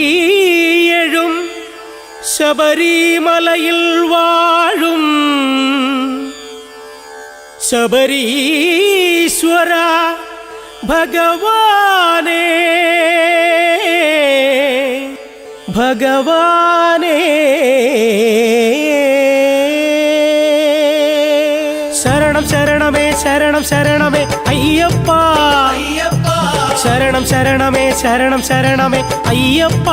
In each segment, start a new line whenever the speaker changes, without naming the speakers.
ശ്രീയെഴും ശബരിമലയിൽ വാഴും ശബരീശ്വര ഭഗവാനേ ഭഗവാനേ ശരണം ശരണമേ ശരണം ശരണമേ അയ്യപ്പ ശരണം ശരണമേ ശരണം ശരണമേ അയ്യപ്പ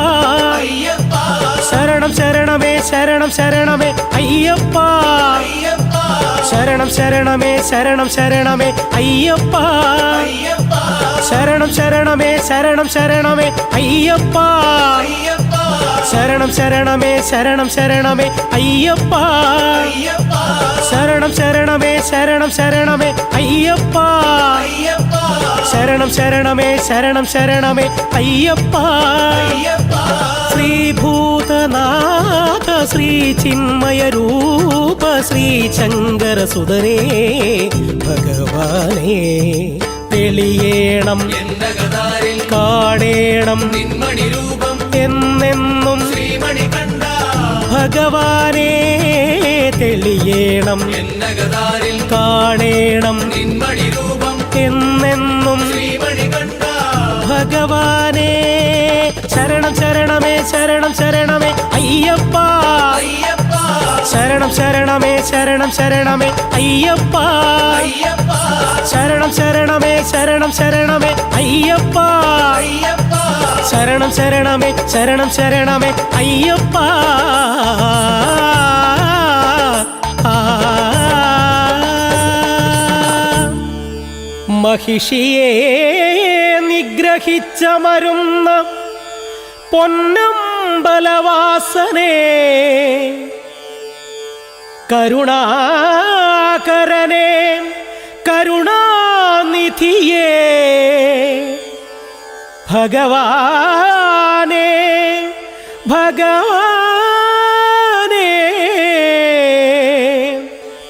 ശരണം ശരണമേ ശരണം ശരണമേ അയ്യപ്പ ശരണം ശരണമേ ശരണം ശരണമേ അയ്യപ്പ ശരണം ശരണമേ ശരണം ശരണമേ അയ്യപ്പ ശരണം ശരണമേ ശരണം ശരണമേ അയ്യപ്പ ശരണം ശരണമേ ശരണം ശരണമേ അയ്യപ്പ ശരണം ശരണമേ ശരണം ശരണമേ അയ്യപ്പ ശ്രീഭൂതനാഥ ശ്രീ ചിന്മയ രൂപ ശ്രീ ശങ്കര സുതനേ ഭഗവാനേ തെളിയേണം കാണേണം എന്നെന്നും ഭഗവാനേ തെളിയേണം കാണേണം എന്നെന്നും ഭഗവാനേ ശരണം ശരണമേ ശരണം ശരണമേ അയ്യപ്പ ശരണം ശരണമേ ശരണം ശരണമേ അയ്യപ്പ ശരണം ശരണമേ ശരണം ശരണമേ അയ്യപ്പ ശരണം ശരണമേ ശരണം ശരണമേ അയ്യപ്പ മഹിഷിയെ നിഗ്രഹിച്ചമരുന്ന പൊന്നമ്പലവാസനേ കരുണാകരനേ കരുണാനിധിയേ ഭഗവാനേ ഭഗവാനേ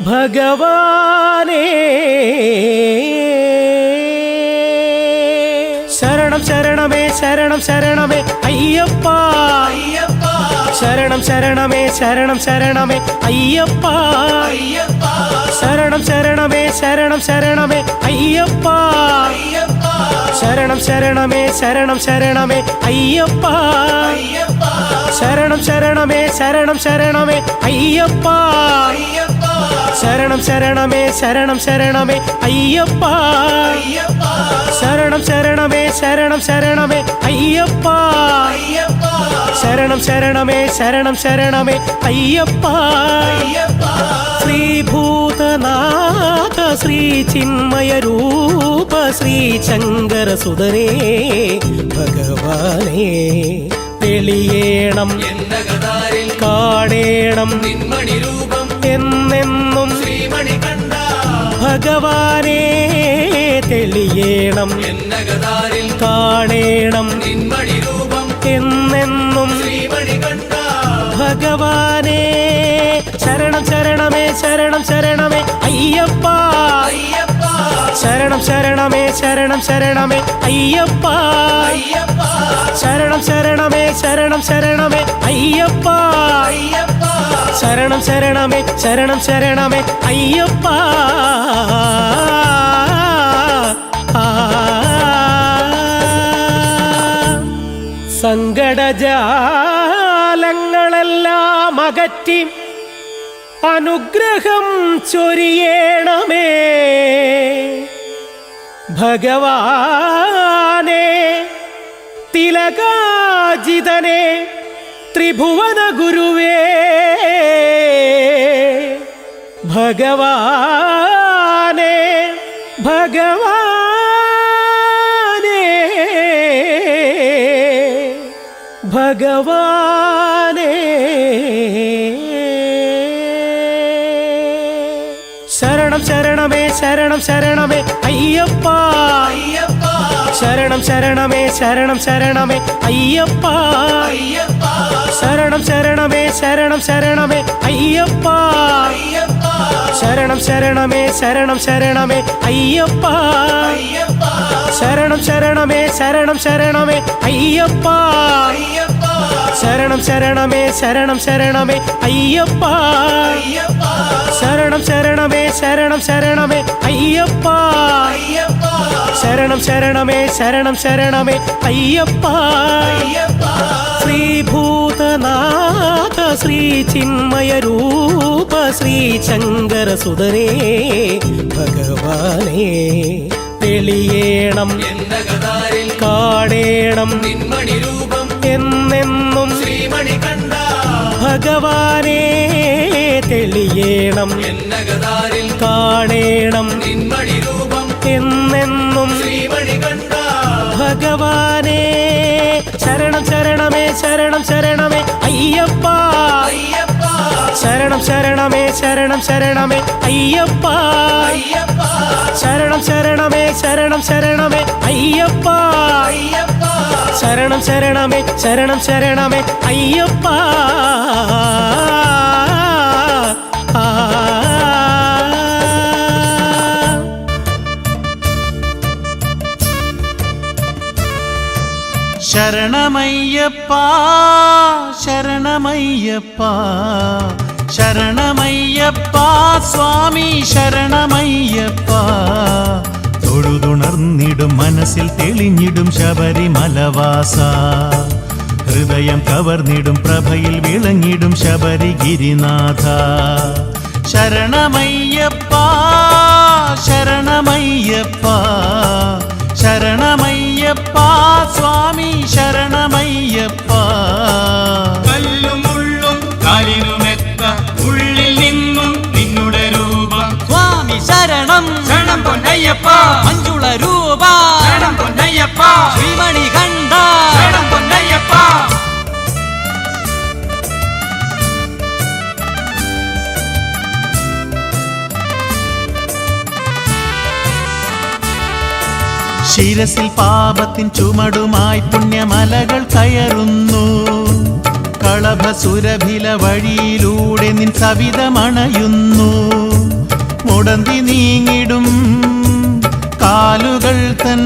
ഭഗവാനേ ശരണം ശരണമേ ശരണം ശരണമേ അയ്യപ്പ ശരണം ശരണമേ ശരണം ശരണമേ അയ്യപ്പ ശരണം ശരണമേ ശരണം ശരണമേ അയ്യപ്പ ശരണം ശരണമേ ശരണം ശരണമേ അയ്യപ്പ ശരണം ശരണമേ ശരണം ശരണമേ അയ്യപ്പ ശരണം ശരണമേ ശരണം ശരണമേ അയ്യപ്പ ശരണം ശരണമേ ശരണം ശരണമേ അയ്യപ്പ ശരണം ശരണമേ ശരണം ശരണമേ അയ്യപ്പ ശ്രീഭൂതനാഥ ശ്രീ ചിന്മയ രൂപ ശ്രീ ശങ്കര സുതനേ ഭഗവാനേ തെളിയേണം കാണേണം എന്നെന്നും ഭഗവാനേ തെളിയേണം കാണേണം എന്നെന്നും ഭഗവാനേ ശരണം ശരണമേ ശരണം ശരണമേ അയ്യപ്പ ശരണം ശരണമേ ശരണം ശരണമേ അയ്യപ്പ ശരണം ശരണമേ ശരണം ശരണമേ അയ്യപ്പ ശരണം ശരണമേ ശരണം ശരണമേ അയ്യപ്പ സങ്കടജാലങ്ങളെല്ലാം അകറ്റി അനുഗ്രഹം ചൊരിയേണമേ ഭഗവാനേ തിലകാജിതനേ ത്രിഭുവന ഗുരുവേ ഭഗവാനേ ഭഗവാനേ ഭഗവാനേ ശരണം ശരണമേ ശരണം ശരണമേ അയ്യപ്പ ശരണം ശരണമേ ശരണം ശരണമേ അയ്യപ്പ ശരണം ശരണമേ ശരണം ശരണമേ അയ്യപ്പ ശരണം ശരണമേ ശരണം ശരണമേ അയ്യപ്പ ശരണം ശരണമേ ശരണം ശരണമേ അയ്യപ്പ ശരണം ശരണമേ ശരണം ശരണമേ അയ്യപ്പ ശരണം ശരണമേ ശരണം ശരണമേ അയ്യപ്പ ശരണം ശരണമേ ശരണം ശരണമേ അയ്യപ്പ ശ്രീഭൂതനാഥ ശ്രീ ചിന്മയ രൂപ ശ്രീ ശങ്കര സുതരേ ഭഗവാനേ തെളിയേണം കാണേണം എന്നെന്നും ഭഗവാനേ തെളിയേണം കാണേണം എന്നെന്നും ഭഗവാനേ ശരണം ശരണമേ ശരണം ശരണമേ അയ്യപ്പ ശരണം ശരണമേ ശരണം ശരണമേ അയ്യപ്പ ശരണം ശരണമേ ശരണം ശരണമേ അയ്യപ്പ ശരണം ശരണമേ ശരണം ശരണമേ അയ്യപ്പ
ശരണമയ്യപ്പ ശരണമയ്യപ്പ ശരണമയ്യപ്പ സ്വാമി ശരണമയ്യപ്പ തൊഴുതുണർന്നിടും മനസ്സിൽ തെളിഞ്ഞിടും ശബരിമലവാസ ഹൃദയം കവർന്നിടും പ്രഭയിൽ വിളങ്ങിടും ശബരിഗിരിനാഥ ശരണമയ്യപ്പ ശരണമയ്യപ്പ ശരണമയ്യപ്പ സ്വാമി ശരണമയ്യപ്പ
കല്ലും മുള്ളും കാലിനുമെത്ത ഉള്ളിൽ നിന്നും നിന്നുടെ രൂപം
സ്വാമി ശരണം
ശരണം പൊന്നയ്യപ്പ
മഞ്ജുള രൂപ
ശരണം പൊന്നയ്യപ്പ
ശ്രീമണി കണ്ഠ
ശരണം പൊന്നയ്യപ്പ
ശിരസിൽ പാപത്തിൻ ചുമടുമായി പുണ്യമലകൾ കയറുന്നു കളഭസുരഭില വഴിയിലൂടെ നിൻ സവിതമണയുന്നു മുടന്തി നീങ്ങിടും കാലുകൾ തൻ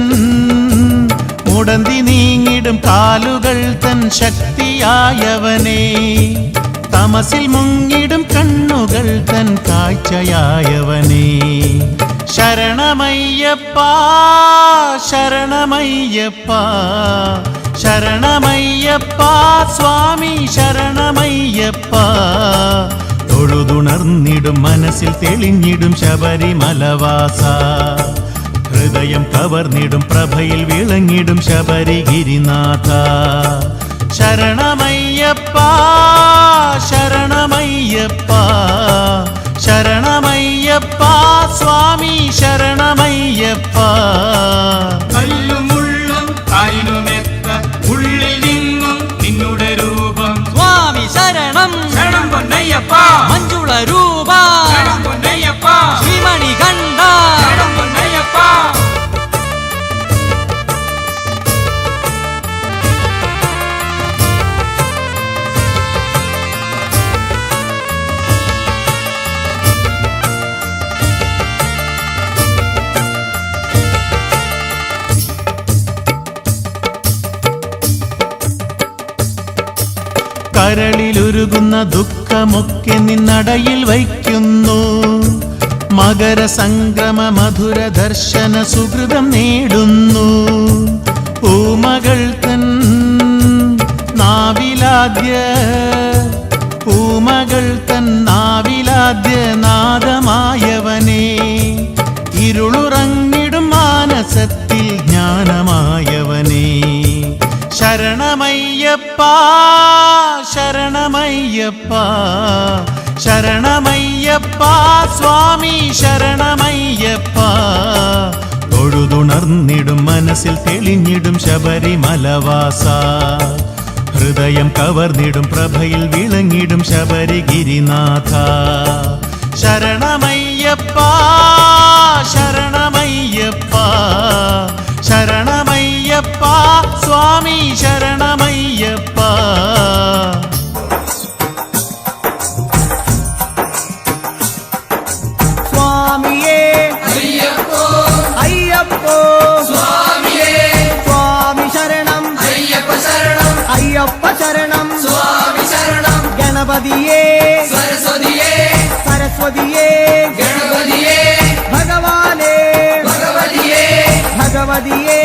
മുടന്തി നീങ്ങിടും കാലുകൾ തൻ ശക്തിയായവനേ തമസിൽ മുങ്ങിടും കണ്ണുകൾ തൻ കാഴ്ചയായവനേ ശരണമയ്യപ്പ ശരണമയ്യപ്പ ശരണമയ്യപ്പ സ്വാമി ശരണമയ്യപ്പ തൊഴുതുണർന്നിടും മനസ്സിൽ തെളിഞ്ഞിടും ശബരിമലവാസ ഹൃദയം കവർന്നിടും പ്രഭയിൽ വിളങ്ങിടും ശബരിഗിരിനാഥ ശരണമയ്യപ്പ ശരണമയ്യപ്പ ശരണമയ്യപ്പ സ്വാമി ശരണമയ്യപ്പ
കല്ലും മുള്ളും കാലിനുമെത്ത ഉള്ളിൽ നിന്നും നിന്നുടെ രൂപം
സ്വാമി ശരണം
ശരണം പൊന്നയ്യപ്പ
മഞ്ജുള രൂപ
ശരണം പൊന്നയ്യപ്പ
ശ്രീമണി കണ്ഠ
ശരണം പൊന്നയ്യപ്പ
കരളിലുരുകുന്ന ദുഃഖമൊക്കെ നിന്നടയിൽ വയ്ക്കുന്നു മകരസംക്രമ മധുര ദർശന സുഹൃതം നേടുന്നു പൂമകൾ തൻ നാവിലാദ്യ പൂമകൾ തൻ നാവിലാദ്യ നാദമായവനേ ഇരുളുറങ്ങിടും മാനസത്തിൽ ജ്ഞാനമായവനേ ശരണമയ്യപ്പ ശരണമയ്യപ്പ ശരണമയ്യപ്പ സ്വാമി ശരണമയ്യപ്പ തൊഴുതുണർന്നിടും മനസ്സിൽ തെളിഞ്ഞിടും ശബരിമലവാസ ഹൃദയം കവർന്നിടും പ്രഭയിൽ വിളങ്ങിടും ശബരിഗിരിനാഥ ശരണമയ്യപ്പ ശരണമയ്യപ്പ ശരണമയ്യപ്പ സ്വാമി ശരണമയ്യപ്പ
സ്വാമിയേ അയ്യപ്പോ അയ്യപ്പോ
സ്വാമിയേ
ഗണപതിയേ
സരസ്വതിയേ
സരസ്വതിയേ
ഗണപതിയേ
ഭഗവാനേ
ഭഗവതിയേ
ഭഗവതിയേ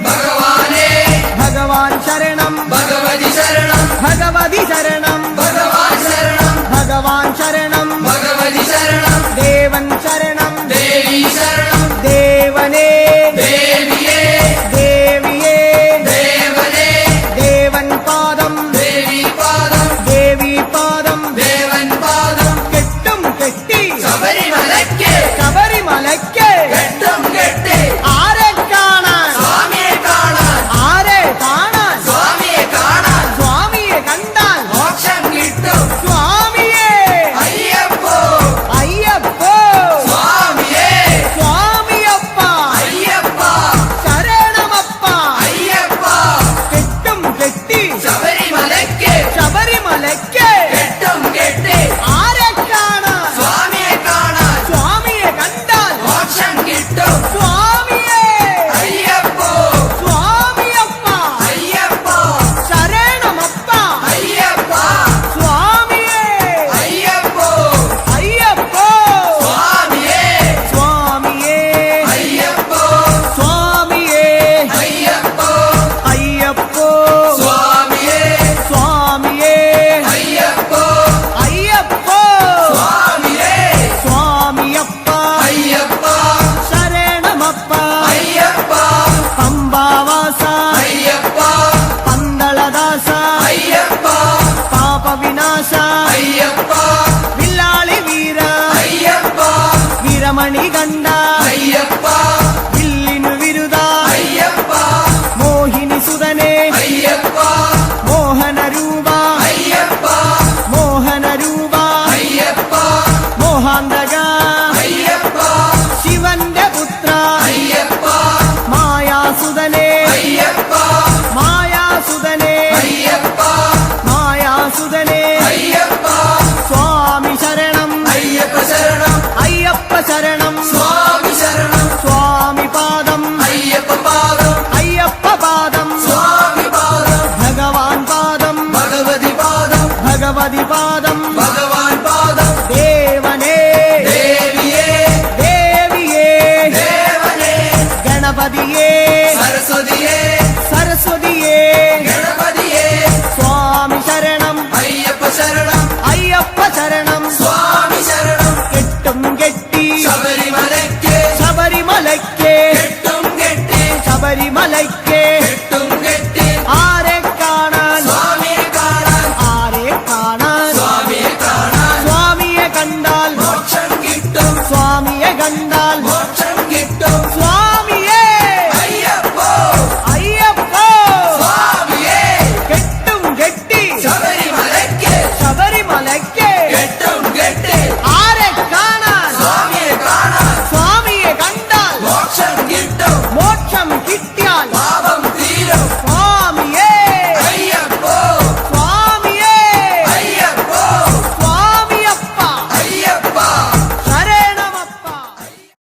ഭഗവാനേ
ഭഗവാൻ ശരണം
ഭഗവതി ശരണം
ഭഗവതി ശരണം
ഭഗവാൻ ശരണം
ഭഗവാൻ ശരണം
ഭഗവതി ശരണം
ദേവൻ ശരണം
ദേവി ശരണം
ദേവനേ
ദേവിയേ
ദേവിയേ
ദേവനേ
ദേവൻ പാദം
ദേവി പാദം
ദേവി പാദം
ദേവൻ പാദം
കെട്ടും കെട്ടി
ശബരിമലയ്ക്ക്
ശബരിമലയ്ക്ക്
കെട്ടും കെട്ടി
ആരെ കാണാൻ
സ്വാമിയെ കാണാൻ
ആരെ കാണാൻ
സ്വാമിയെ കാണാൻ
സ്വാമിയെ കണ്ടാൽ
മോക്ഷം കിട്ടും
സ്വാമിയേ
അയ്യപ്പോ
അയ്യപ്പോ
സ്വാമിയേ
സ്വാമിയപ്പ
അയ്യപ്പ
ശരണമപ്പ
അയ്യപ്പ
കെട്ടും കെട്ടി
ശബരിമലയ്ക്ക്
ശബരിമലയ്ക്ക്
കെട്ടും കെട്ടി
ആരെ കാണാൻ
സ്വാമിയെ കാണാൻ
സ്വാമിയെ കണ്ടാൽ
മോക്ഷം കിട്ടും
സ്വാമിയേ
അയ്യപ്പോ
സ്വാമിയപ്പ
അയ്യപ്പ
ശരണമപ്പ
അയ്യപ്പ
സ്വാമിയേ
അയ്യപ്പോ
അയ്യപ്പോ
സ്വാമിയേ
സ്വാമിയേ
അയ്യപ്പോ
സ്വാമിയേ
അയ്യപ്പോ
അയ്യപ്പോ
സ്വാമിയേ
സ്വാമിയേ
അയ്യപ്പോ
അയ്യപ്പോ
സ്വാമിയേ
സ്വാമിയപ്പ
അയ്യപ്പ
ശരണമപ്പ
അയ്യപ്പ
പമ്പാവാസ
അയ്യപ്പ
പന്തളദാസ
അയ്യപ്പ
പാപവിനാശ
അയ്യപ്പ
വില്ലാളി വീര
അയ്യപ്പ
വീരമണി കണ്ട
അയ്യപ്പ
വില്ലിനു വിരുദ
അയ്യപ്പ
മോഹിനി സുതനെ
അയ്യപ്പ
മോഹന രൂപ
അയ്യപ്പ
മോഹന രൂപ
അയ്യപ്പ
മോഹാന്തക
അയ്യപ്പ
ശിവന്റെ പുത്ര
അയ്യപ്പ
മായാസുതനെ
അയ്യപ്പ
മായാസുതനെ
അയ്യപ്പ
മായാസുതനെ
അയ്യപ്പ
സ്വാമി ശരണം
അയ്യപ്പ ശരണം
അയ്യപ്പ ശരണം
സ്വാമി ശരണം
സ്വാമി പാദം
അയ്യപ്പ പാദം
അയ്യപ്പ പാദം
സ്വാമി പാദം
ഭഗവാൻ പാദം
ഭഗവതി പാദം
ഭഗവതി പാദം
ഭഗവാൻ പാദം
ദേവനേ
ദേവിയേ
ദേവിയേ
ദേവനേ
ഗണപതിയേ
സരസ്വതിയേ
സരസ്വതിയേ
ഗണപതിയേ
സ്വാമി ശരണം
അയ്യപ്പ ശരണം
അയ്യപ്പ ശരണം
സ്വാമി ശരണം
കെട്ടും കെട്ടി
ശബരിമലയ്ക്ക്
ശബരിമലയ്ക്ക്
കെട്ടും കെട്ടി
ശബരിമലയ്ക്ക്
കെട്ടും കെട്ടി
ആരെ കാണാൻ
സ്വാമിയെ കാണാൻ
ആരെ കാണാൻ
സ്വാമിയെ കാണാൻ
സ്വാമിയെ കണ്ടാൽ
മോക്ഷം കിട്ടും
സ്വാമിയെ കണ്ട